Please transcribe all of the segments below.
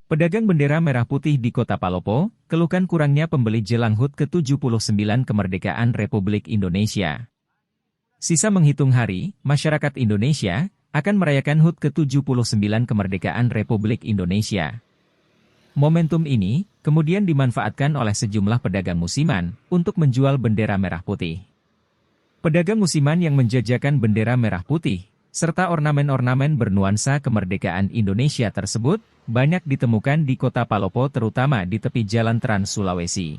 Pedagang bendera merah putih di Kota Palopo, keluhkan kurangnya pembeli jelang HUT ke-79 kemerdekaan Republik Indonesia. Sisa menghitung hari, masyarakat Indonesia akan merayakan HUT ke-79 kemerdekaan Republik Indonesia. Momentum ini kemudian dimanfaatkan oleh sejumlah pedagang musiman untuk menjual bendera merah putih. Pedagang musiman yang menjajakan bendera merah putih serta ornamen-ornamen bernuansa kemerdekaan Indonesia tersebut banyak ditemukan di Kota Palopo, terutama di tepi Jalan Trans Sulawesi.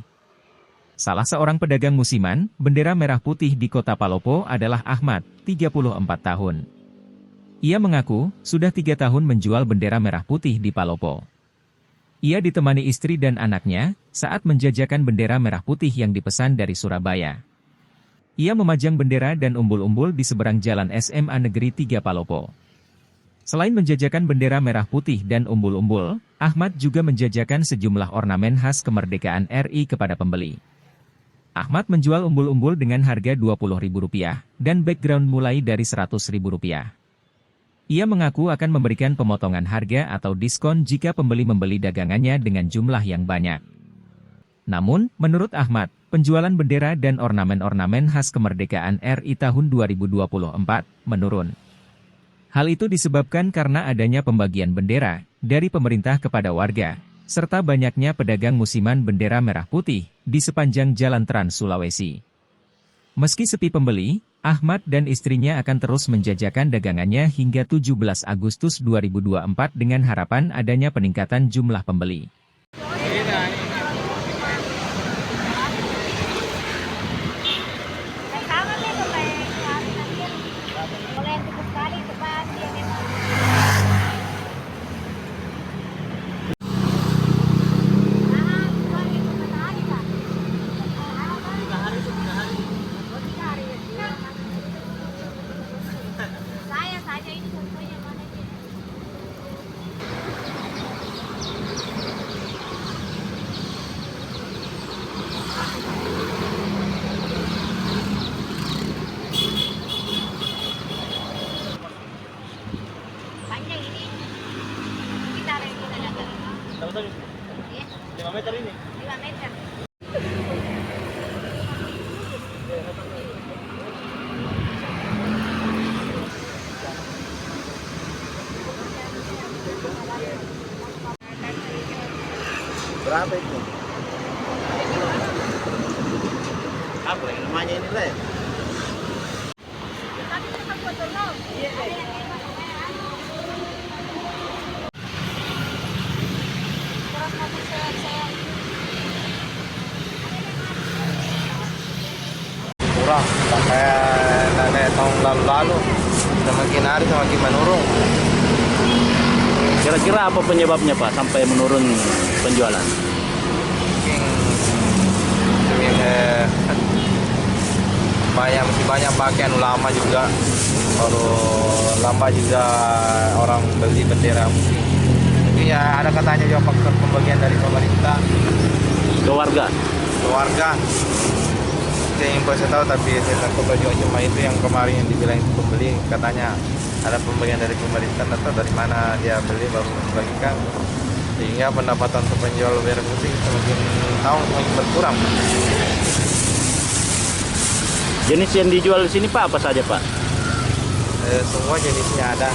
Salah seorang pedagang musiman bendera merah putih di Kota Palopo adalah Ahmad, 34 tahun. Ia mengaku sudah 3 tahun menjual bendera merah putih di Palopo. Ia ditemani istri dan anaknya saat menjajakan bendera merah putih yang dipesan dari Surabaya. Ia memajang bendera dan umbul-umbul di seberang jalan SMA Negeri 3 Palopo. Selain menjajakan bendera merah putih dan umbul-umbul, Ahmad juga menjajakan sejumlah ornamen khas kemerdekaan RI kepada pembeli. Ahmad menjual umbul-umbul dengan harga Rp20.000 dan background mulai dari Rp100.000. Ia mengaku akan memberikan pemotongan harga atau diskon jika pembeli membeli dagangannya dengan jumlah yang banyak. Namun, menurut Ahmad, penjualan bendera dan ornamen-ornamen khas kemerdekaan RI tahun 2024 menurun. Hal itu disebabkan karena adanya pembagian bendera dari pemerintah kepada warga, serta banyaknya pedagang musiman bendera merah putih di sepanjang Jalan Trans Sulawesi. Meski sepi pembeli, Ahmad dan istrinya akan terus menjajakan dagangannya hingga 17 Agustus 2024 dengan harapan adanya peningkatan jumlah pembeli. Berapa tadi? 5 meter ini? 5 meter. Berapa itu? Apa yang namanya ini Le? Kurang, sampai tahun lalu-lalu semakin hari semakin menurun. Kira-kira apa penyebabnya Pak sampai menurun penjualan? Mungkin masih banyak pakaian lama juga, baru lama juga orang beli bendera. Mungkin ya ada katanya juga faktor pembagian dari pemerintah Ke warga? Yang saya tahu, tapi saya takut cuma itu yang kemarin yang dibilang itu pembeli, katanya ada pembagian dari pemerintah atau dari mana dia beli baru membagikan, sehingga pendapatan untuk penjual bendera putih semakin tahun semakin berkurang. Jenis yang dijual di sini Pak apa saja Pak? Semua jenisnya ada.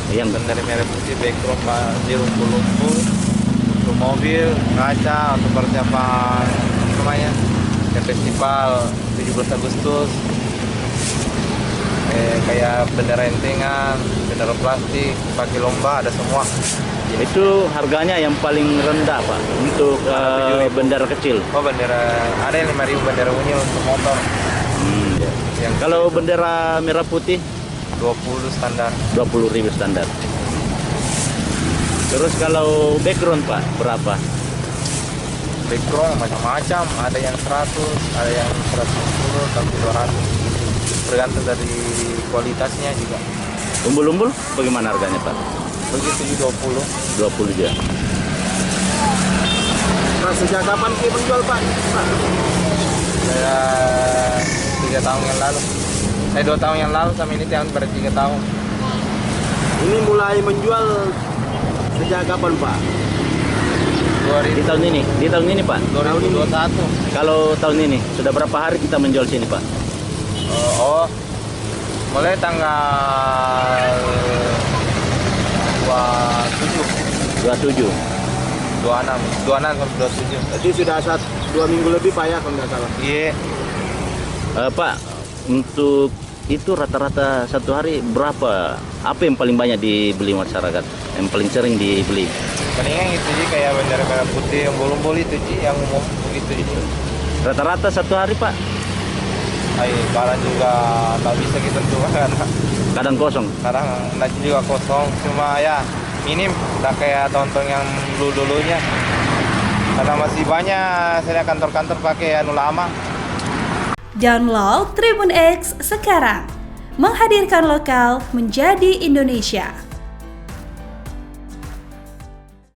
Yang bendera merah putih, backdrop, dirumpul-rumpul, untuk mobil, kaca, untuk persiapan namanya ke festival 17 Agustus, kayak bendera entengan, bendera plastik, pakai lomba, ada semua. itu harganya yang paling rendah Pak untuk bendera kecil. Oh, bendera ada yang 5.000 bendera unyil untuk motor. Yang Kalau bendera merah putih 20 standar. 20.000 standar. Terus kalau background Pak berapa? Background macam-macam, ada yang 100, ada yang 110, sampai 200. Tergantung dari kualitasnya juga. Umbul-umbul bagaimana harganya Pak? Begitu juga 20. 20 juga. Nah, sejak kapan Ki menjual Pak? Saya 3 tahun yang lalu. Saya 2 tahun yang lalu sama ini tahun berarti 3 tahun. Ini mulai menjual sejak kapan Pak? Di tahun ini? Di tahun ini Pak? 2021. Kalau tahun ini, sudah berapa hari kita menjual sini Pak? Mulai tanggal 27, 27. 26 sampai 27. Jadi sudah 2 minggu lebih Pak ya kalau nggak salah. Iya. Pak, untuk itu rata-rata satu hari berapa? Apa yang paling banyak dibeli masyarakat? Yang paling sering dibeli? Palingan itu sih kayak bendera merah putih yang bolong-bolong itu sih yang umum begitu itu. Rata-rata satu hari Pak? Kadang juga nggak bisa kita tentukan karena Kadang kosong. kadang nasi juga kosong. Cuma ya ini udah kayak tonton yang dulu-dulunya. Karena masih banyak saya kantor-kantor pakai anu lama. Download Tribun X sekarang, menghadirkan lokal menjadi Indonesia.